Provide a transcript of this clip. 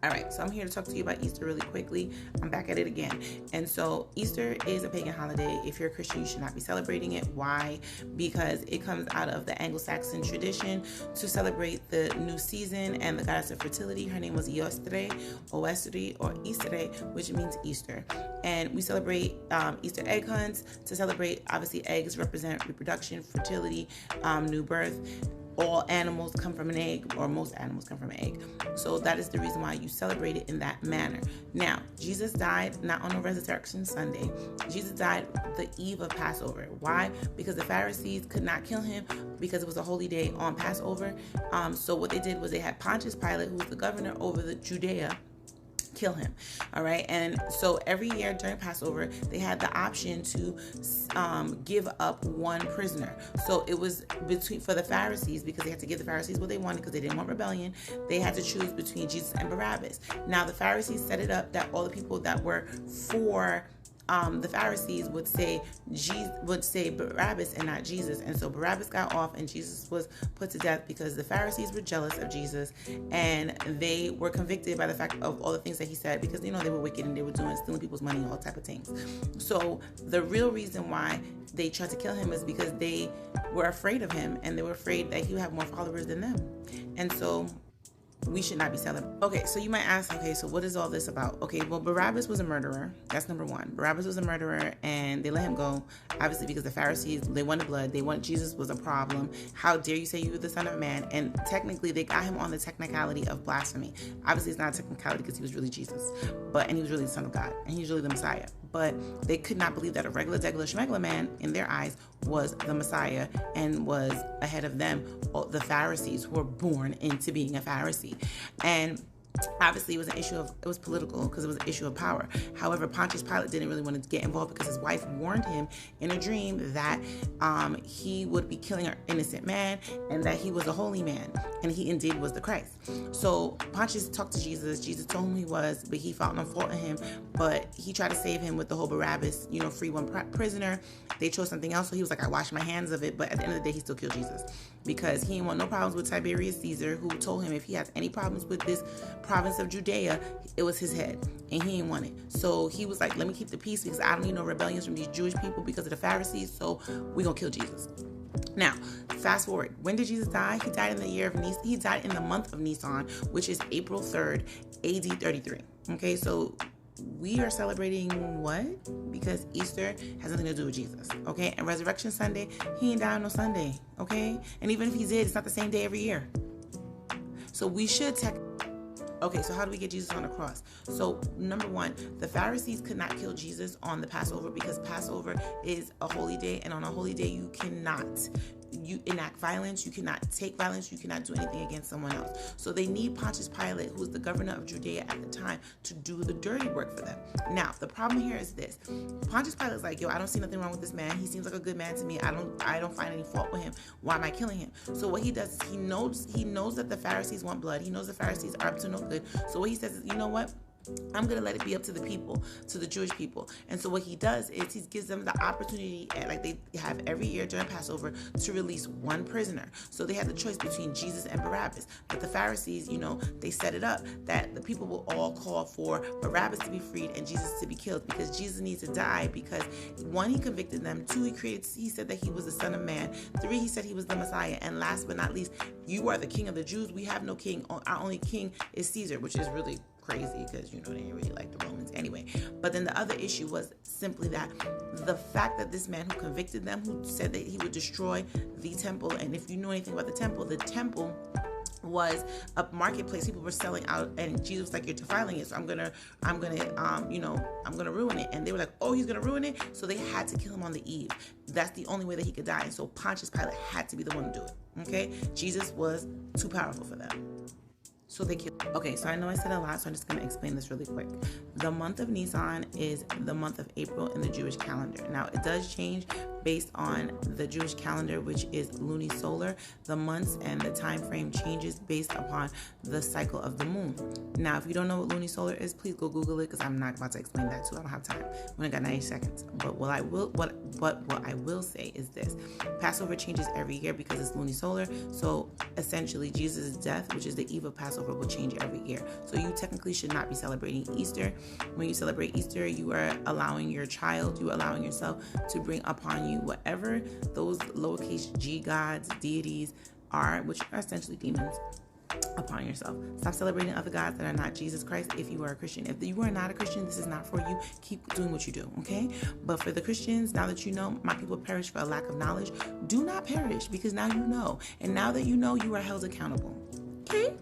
All right, so I'm here to talk to you about Easter really quickly. I'm back at it again. And so Easter is a pagan holiday. If you're a Christian, you should not be celebrating it. Why? Because it comes out of the Anglo-Saxon tradition to celebrate the new season and the goddess of fertility. Her name was Iostre, or Istre, which means Easter. And we celebrate Easter egg hunts to celebrate, obviously, eggs represent reproduction, fertility, new birth. All animals come from an egg, or most animals come from an egg. So that is the reason why you celebrate it in that manner. Now, Jesus died not on a Resurrection Sunday. Jesus died the eve of Passover. Why? Because the Pharisees could not kill him because it was a holy day on Passover. So what they did was they had Pontius Pilate, who was the governor over the Judea, kill him. All right. And so every year during Passover, they had the option to give up one prisoner. So it was for the Pharisees, because they had to give the Pharisees what they wanted because they didn't want rebellion. They had to choose between Jesus and Barabbas. Now the Pharisees set it up that all the people that were for the Pharisees would say Barabbas and not Jesus. And so Barabbas got off and Jesus was put to death because the Pharisees were jealous of Jesus and they were convicted by the fact of all the things that he said, because they were wicked and they were stealing people's money and all type of things. So the real reason why they tried to kill him is because they were afraid of him and they were afraid that he would have more followers than them. And so we should not be celebrating. Okay, so you might ask, okay, so what is all this about? Okay, well, Barabbas was a murderer. That's number one. Barabbas was a murderer, and they let him go, obviously, because the Pharisees, they wanted blood. They wanted Jesus was a problem. How dare you say you were the Son of Man? And technically, they got him on the technicality of blasphemy. Obviously, it's not a technicality because he was really Jesus, and he was really the Son of God, and he was really the Messiah. But they could not believe that a regular, schmegular man, in their eyes, was the Messiah and was ahead of them, the Pharisees, who were born into being a Pharisee. And obviously it was political because it was an issue of power. However, Pontius Pilate didn't really want to get involved because his wife warned him in a dream that he would be killing an innocent man and that he was a holy man, and he indeed was the Christ. So Pontius talked to Jesus. Jesus told him who he was, but he found no fault in him. But he tried to save him with the whole Barabbas, free one prisoner. They chose something else, so he was like, I wash my hands of it. But at the end of the day, he still killed Jesus because he didn't want no problems with Tiberius Caesar, who told him if he has any problems with this province of Judea, it was his head, and he didn't want it. So he was like, let me keep the peace because I don't need no rebellions from these Jewish people because of the Pharisees, so we're gonna kill Jesus. Now, fast forward. When did Jesus die? He died in the year of Nisan. He died in the month of Nisan, which is April 3rd, AD 33. Okay, so we are celebrating what? Because Easter has nothing to do with Jesus, okay? And Resurrection Sunday, he ain't died on no Sunday, okay? And even if he did, it's not the same day every year. So we should Okay, so how do we get Jesus on the cross? So, number one, the Pharisees could not kill Jesus on the Passover because Passover is a holy day, and on a holy day, you enact violence, you cannot take violence, you cannot do anything against someone else. So they need Pontius Pilate, who was the governor of Judea at the time, to do the dirty work for them. Now, the problem here is this. Pontius Pilate is like, yo, I don't see nothing wrong with this man. He seems like a good man to me. I don't find any fault with him. Why am I killing him? So what he does is he knows that the Pharisees want blood. He knows the Pharisees are up to no good. So what he says is, you know what? I'm going to let it be up to the people, to the Jewish people. And so what he does is he gives them the opportunity, like they have every year during Passover, to release one prisoner. So they had the choice between Jesus and Barabbas. But the Pharisees, they set it up that the people will all call for Barabbas to be freed and Jesus to be killed because Jesus needs to die because, one, he convicted them. Two, he said that he was the Son of Man. Three, he said he was the Messiah. And last but not least, you are the King of the Jews. We have no king. Our only king is Caesar, which is really crazy because they didn't really like the Romans anyway. But then the other issue was simply that the fact that this man who convicted them, who said that he would destroy the temple, and if you know anything about the temple was a marketplace. People were selling out, and Jesus was like, "You're defiling it, so I'm gonna ruin it." And they were like, "Oh, he's gonna ruin it," so they had to kill him on the eve. That's the only way that he could die. And so Pontius Pilate had to be the one to do it. Okay, Jesus was too powerful for them. So they killed. Okay, so I know I said a lot, so I'm just going to explain this really quick. The month of Nisan is the month of April in the Jewish calendar. Now, it does change based on the Jewish calendar, which is lunisolar. The months and the time frame changes based upon the cycle of the moon. Now, if you don't know what lunisolar is, please go Google it because I'm not about to explain that too. I don't have time. We only got 90 seconds. But what I will say is this: Passover changes every year because it's lunisolar. So essentially, Jesus' death, which is the eve of Passover, Passover will change every year. So you technically should not be celebrating Easter. When you celebrate Easter, you are allowing your child, you are allowing yourself to bring upon you whatever those lowercase g gods, deities are, which are essentially demons, upon yourself. Stop celebrating other gods that are not Jesus Christ if you are a Christian. If you are not a Christian, this is not for you. Keep doing what you do, okay? But for the Christians, now that you know, my people perish for a lack of knowledge. Do not perish, because now you know. And now that you know, you are held accountable, okay?